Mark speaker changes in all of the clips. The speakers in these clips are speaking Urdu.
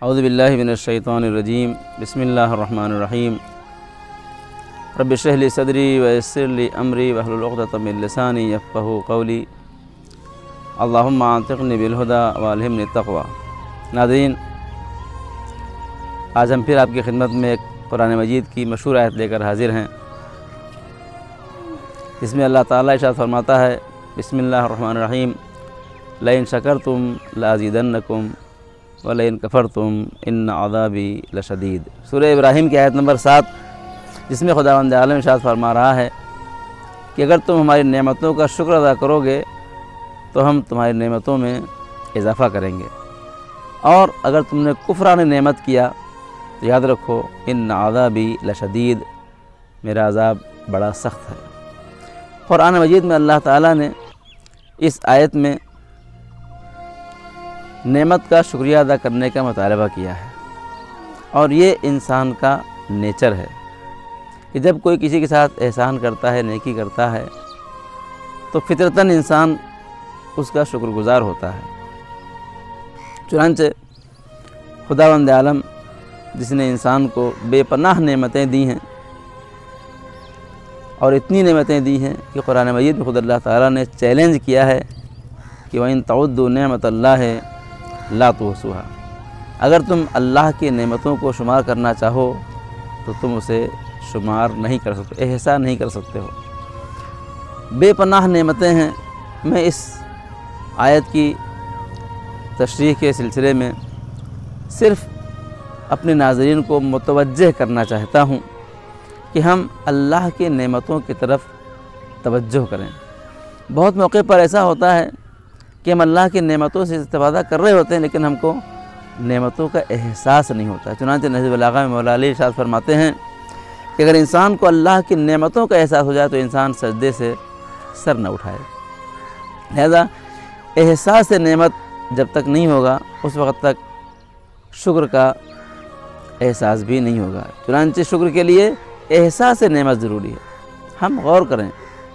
Speaker 1: اعوذ باللہ من الشیطان الرجیم بسم اللہ الرحمن الرحیم رب اشرح لی صدری ویسر لی امری واحلل عقدۃ من لسانی یفقہوا قولی اللہم انطقنی بالہدی والہمنی التقوی۔ ناظرین، آج ہم پھر آپ کی خدمت میں ایک قرآن مجید کی مشہور آیت لے کر حاضر ہیں، جس میں اللہ تعالیٰ ارشاد فرماتا ہے بسم اللہ الرحمن الرحیم لئن شکرتم لازیدنکم ولئن کفرتم ان عذابی لشدید۔ سورہ ابراہیم کی آیت نمبر 7، جس میں خداوند عالم ارشاد فرما رہا ہے کہ اگر تم ہماری نعمتوں کا شکر ادا کرو گے تو ہم تمہاری نعمتوں میں اضافہ کریں گے، اور اگر تم نے کفران نعمت کیا تو یاد رکھو ان عذابی لشدید، میرا عذاب بڑا سخت ہے۔ قرآن مجید میں اللہ تعالیٰ نے اس آیت میں نعمت کا شکریہ ادا کرنے کا مطالبہ کیا ہے، اور یہ انسان کا نیچر ہے کہ جب کوئی کسی کے ساتھ احسان کرتا ہے، نیکی کرتا ہے، تو فطرتاً انسان اس کا شکر گزار ہوتا ہے۔ چنانچہ خداوند عالم جس نے انسان کو بے پناہ نعمتیں دی ہیں، اور اتنی نعمتیں دی ہیں کہ قرآن مجید میں خود اللہ تعالیٰ نے چیلنج کیا ہے کہ وَإِن تَعُدُّوا نِعْمَةَ اللَّهِ لَا تُحْصُوهَا، اگر تم اللہ کی نعمتوں کو شمار کرنا چاہو تو تم اسے شمار نہیں کر سکتے، احصاء نہیں کر سکتے ہو۔ بے پناہ نعمتیں ہیں۔ میں اس آیت کی تشریح کے سلسلے میں صرف اپنے ناظرین کو متوجہ کرنا چاہتا ہوں کہ ہم اللہ کی نعمتوں کی طرف توجہ کریں۔ بہت موقع پر ایسا ہوتا ہے کہ ہم اللہ کی نعمتوں سے استفادہ کر رہے ہوتے ہیں، لیکن ہم کو نعمتوں کا احساس نہیں ہوتا۔ چنانچہ نہج البلاغہ میں مولا علی ارشاد فرماتے ہیں کہ اگر انسان کو اللہ کی نعمتوں کا احساس ہو جائے تو انسان سجدے سے سر نہ اٹھائے۔ لہذا احساس نعمت جب تک نہیں ہوگا اس وقت تک شکر کا احساس بھی نہیں ہوگا۔ چنانچہ شکر کے لیے احساس نعمت ضروری ہے۔ ہم غور کریں،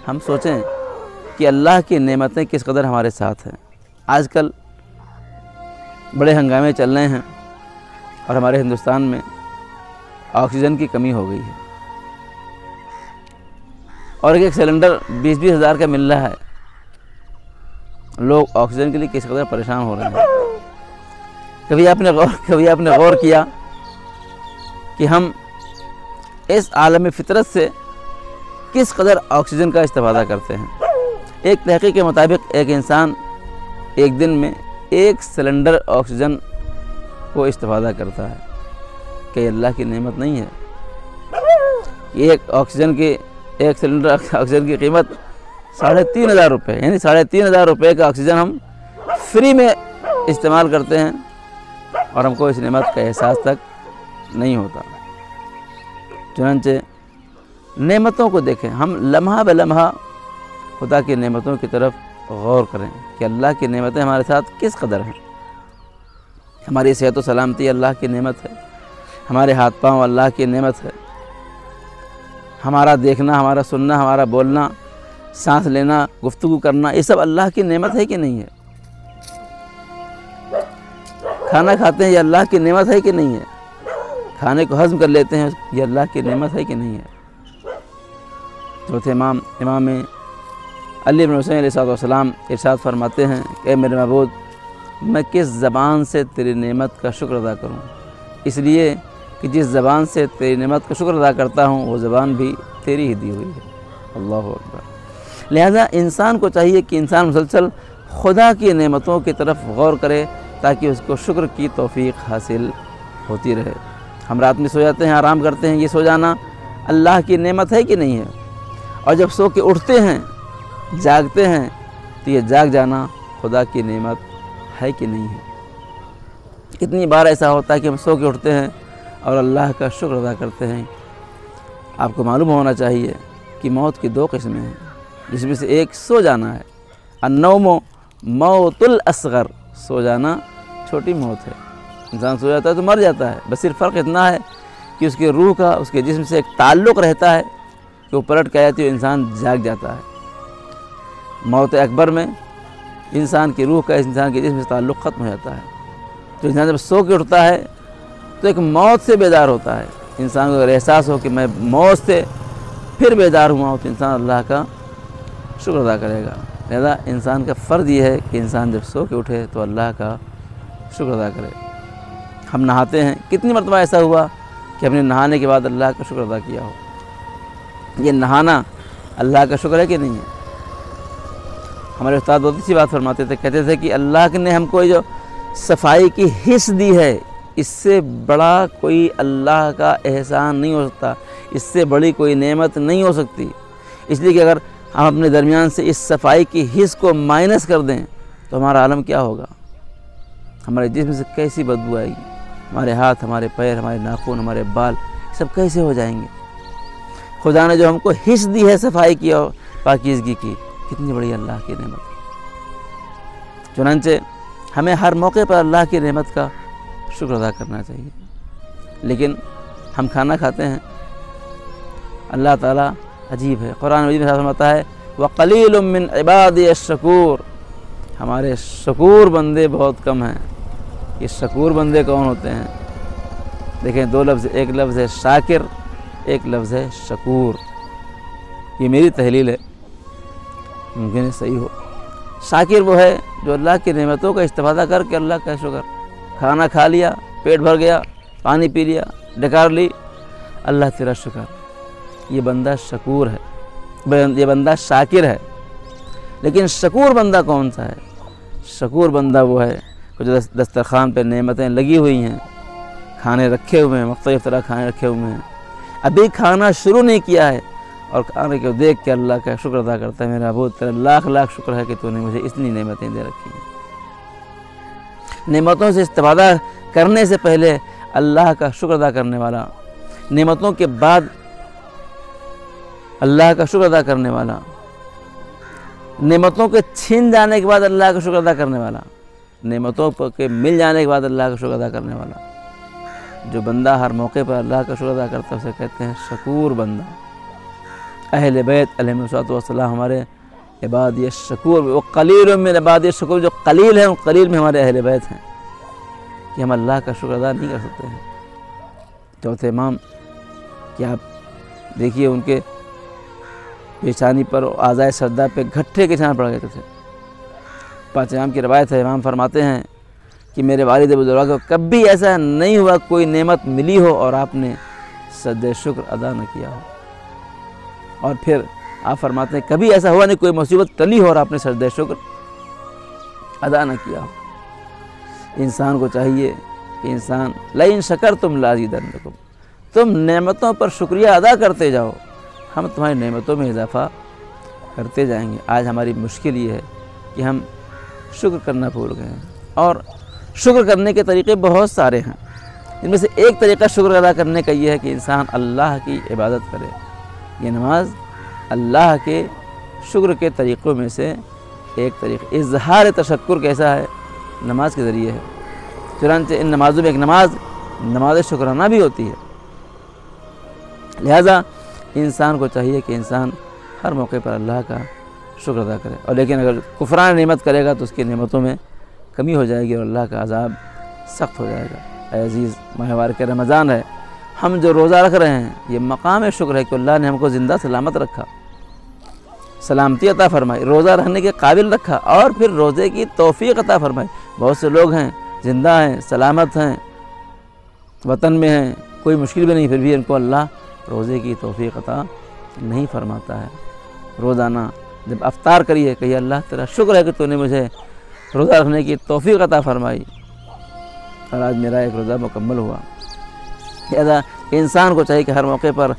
Speaker 1: ہم سوچیں کہ اللہ کی نعمتیں کس قدر ہمارے ساتھ ہیں۔ آج کل بڑے ہنگامے چل رہے ہیں اور ہمارے ہندوستان میں آکسیجن کی کمی ہو گئی ہے، اور ایک سلنڈر 20-20 ہزار کا مل رہا ہے۔ لوگ آکسیجن کے لیے کس قدر پریشان ہو رہے ہیں۔ کبھی آپ نے غور کیا کہ ہم اس عالم فطرت سے کس قدر آکسیجن کا استفادہ کرتے ہیں؟ ایک تحقیق کے مطابق ایک انسان ایک دن میں 1 سلنڈر آکسیجن کو استفادہ کرتا ہے۔ کہ یہ اللہ کی نعمت نہیں ہے؟ ایک سلنڈر آکسیجن کی قیمت 3,500 روپے، یعنی 3,500 روپے کا آکسیجن ہم فری میں استعمال کرتے ہیں، اور ہم کو اس نعمت کا احساس تک نہیں ہوتا۔ چنانچہ نعمتوں کو دیکھیں، ہم لمحہ بہ لمحہ خدا کی نعمتوں کی طرف غور کریں کہ اللہ کی نعمتیں ہمارے ساتھ کس قدر ہیں۔ ہماری صحت و سلامتی اللہ کی نعمت ہے، ہمارے ہاتھ پاؤں اللہ کی نعمت ہے، ہمارا دیکھنا، ہمارا سننا، ہمارا بولنا، سانس لینا، گفتگو کرنا، یہ سب اللہ کی نعمت ہے کہ نہیں ہے؟ کھانا کھاتے ہیں، یہ اللہ کی نعمت ہے کہ نہیں ہے؟ کھانے کو ہضم کر لیتے ہیں، یہ اللہ کی نعمت ہے کہ نہیں ہے؟ چوتھے امام علی بن حسین علیہ السلام ارشاد فرماتے ہیں کہ اے میرے معبود، میں کس زبان سے تیری نعمت کا شکر ادا کروں؟ اس لیے کہ جس زبان سے تیری نعمت کا شکر ادا کرتا ہوں وہ زبان بھی تیری ہی دی ہوئی ہے۔ اللہ اکبر۔ لہذا انسان کو چاہیے کہ انسان مسلسل خدا کی نعمتوں کی طرف غور کرے تاکہ اس کو شکر کی توفیق حاصل ہوتی رہے۔ ہم رات میں سو جاتے ہیں، آرام کرتے ہیں، یہ سو جانا اللہ کی نعمت ہے کہ نہیں ہے؟ اور جب سو کے اٹھتے ہیں، جاگتے ہیں، تو یہ جاگ جانا خدا کی نعمت ہے کہ نہیں ہے؟ کتنی بار ایسا ہوتا ہے کہ ہم سو کے اٹھتے ہیں اور اللہ کا شکر ادا کرتے ہیں۔ آپ کو معلوم ہونا چاہیے کہ موت کی 2 قسمیں ہیں، جس میں سے ایک سو جانا ہے۔ النوم موت الاصغر، سو جانا چھوٹی موت ہے۔ انسان سو جاتا ہے تو مر جاتا ہے، بس صرف فرق اتنا ہے کہ اس کے روح کا اس کے جسم سے ایک تعلق رہتا ہے کہ وہ پلٹ کے آتی ہے، انسان جاگ جاتا ہے۔ موت اکبر میں انسان کی روح کا انسان کے جسم سے تعلق ختم ہو جاتا ہے، تو انسان جب سو کے اٹھتا ہے تو ایک موت سے بیدار ہوتا ہے. انسان کو اگر احساس ہو کہ میں موت سے پھر بیدار ہوا ہوں تو انسان اللہ کا شکر ادا کرے گا. لہذا انسان کا فرض یہ ہے کہ انسان جب سو کے اٹھے تو اللہ کا شکر ادا کرے. ہم نہاتے ہیں, کتنی مرتبہ ایسا ہوا کہ ہم نے نہانے کے بعد اللہ کا شکر ادا کیا ہو؟ یہ نہانا اللہ کا شکر ہے کہ نہیں ہے؟ ہمارے استاد بہت اچھی بات فرماتے تھے, کہتے تھے کہ اللہ نے ہم کو جو صفائی کی حص دی ہے, اس سے بڑا کوئی اللہ کا احسان نہیں ہو سکتا, اس سے بڑی کوئی نعمت نہیں ہو سکتی. اس لیے کہ اگر ہم اپنے درمیان سے اس صفائی کی حص کو مائنس کر دیں تو ہمارا عالم کیا ہوگا؟ ہمارے جسم سے کیسی بدبو آئے گی, ہمارے ہاتھ, ہمارے پیر, ہمارے ناخن, ہمارے بال سب کیسے ہو جائیں گے؟ خدا نے جو ہم کو حص دی ہے صفائی کی اور پاکیزگی کی, کتنی بڑی اللہ کی نعمت ہے. چنانچہ ہمیں ہر موقع پر اللہ کی نعمت کا شکر ادا کرنا چاہیے. لیکن ہم کھانا کھاتے ہیں, اللہ تعالیٰ عجیب ہے, قرآن مجید میں فرماتا ہے وَقَلِيلٌ مِّنْ عِبَادِيَ الشَّكُورُ, ہمارے شکور بندے بہت کم ہیں. یہ شکور بندے کون ہوتے ہیں؟ دیکھیں, دو لفظ, ایک لفظ ہے شاکر, ایک لفظ ہے شکور. یہ میری تحلیل ہے, ممکن ہے صحیح ہو. شاکر وہ ہے جو اللہ کی نعمتوں کا استفادہ کر کے اللہ کا شکر, کھانا کھا لیا, پیٹ بھر گیا, پانی پی لیا, ڈکار لی, اللہ تیرا شکر, یہ بندہ شکور ہے, یہ بندہ شاکر ہے. لیکن شکور بندہ کون سا ہے؟ شکور بندہ وہ ہے جو دسترخوان پہ نعمتیں لگی ہوئی ہیں, کھانے رکھے ہوئے ہیں, مختلف طرح کھانے رکھے ہوئے ہیں, ابھی کھانا شروع نہیں کیا ہے اور کھانے کو دیکھ کے اللہ کا شکر ادا کرتا ہے, میرا بہت تیرا لاکھ لاکھ شکر ہے کہ تو نے مجھے اتنی نعمتیں دے رکھی ہیں. نعمتوں سے استفادہ کرنے سے پہلے اللہ کا شکر ادا کرنے والا, نعمتوں کے بعد اللہ کا شکر ادا کرنے والا, نعمتوں کے چھین جانے کے بعد اللہ کا شکر ادا کرنے والا, نعمتوں کے مل جانے کے بعد اللہ کا شکر ادا کرنے والا, جو بندہ ہر موقع پر اللہ کا شکر ادا کرتا ہے اسے کہتے ہیں شکور بندہ. اہل بیت علیہ الصلوۃ والسلام ہمارے عبادی الشکور, وہ قلیل من عبادی الشکور, جو قلیل ہیں ان قلیل میں ہمارے اہل بیت ہیں کہ ہم اللہ کا شکر ادا نہیں کر سکتے ہیں. چوتھے امام کہ آپ دیکھیے ان کے پیشانی پر اعضائے سجدہ پہ گھٹے کے نشان پڑ گئے تھے. پانچ امام کی روایت ہے, امام فرماتے ہیں کہ میرے والد بزرگ کو کبھی ایسا نہیں ہوا کوئی نعمت ملی ہو اور آپ نے سجدہ شکر ادا نہ کیا ہو. اور پھر آپ فرماتے ہیں کبھی ایسا ہوا نہیں کوئی مصیبت ٹلی ہو اور آپ نے سجدہ شکر ادا نہ کیا ہو. انسان کو چاہیے کہ انسان لئن شکرتم لازیدنکم, تم نعمتوں پر شکریہ ادا کرتے جاؤ, ہم تمہاری نعمتوں میں اضافہ کرتے جائیں گے. آج ہماری مشکل یہ ہے کہ ہم شکر کرنا بھول گئے ہیں, اور شکر کرنے کے طریقے بہت سارے ہیں. ان میں سے ایک طریقہ شکر ادا کرنے کا یہ ہے کہ انسان اللہ کی عبادت کرے. یہ نماز اللہ کے شکر کے طریقوں میں سے ایک طریقہ. اظہار تشکر کیسا ہے؟ نماز کے ذریعے ہے. چنانچہ ان نمازوں میں ایک نماز شکرانہ بھی ہوتی ہے. لہذا انسان کو چاہیے کہ انسان ہر موقع پر اللہ کا شکر ادا کرے. اور لیکن اگر کفران نعمت کرے گا تو اس کی نعمتوں میں کمی ہو جائے گی اور اللہ کا عذاب سخت ہو جائے گا. اے عزیز, ماہ مبارک رمضان ہے, ہم جو روزہ رکھ رہے ہیں یہ مقام شکر ہے کہ اللہ نے ہم کو زندہ سلامت رکھا, سلامتی عطا فرمائی, روزہ رکھنے کے قابل رکھا, اور پھر روزے کی توفیق عطا فرمائی. بہت سے لوگ ہیں زندہ ہیں, سلامت ہیں, وطن میں ہیں, کوئی مشکل بھی نہیں, پھر بھی ان کو اللہ روزے کی توفیق عطا نہیں فرماتا ہے. روزانہ جب افطار کریے کہیے اللہ تیرا شکر ہے کہ تو نے مجھے روزہ رکھنے کی توفیق عطا فرمائی اور آج میرا ایک روزہ مکمل ہوا. لہذا انسان کو چاہیے کہ ہر موقع پر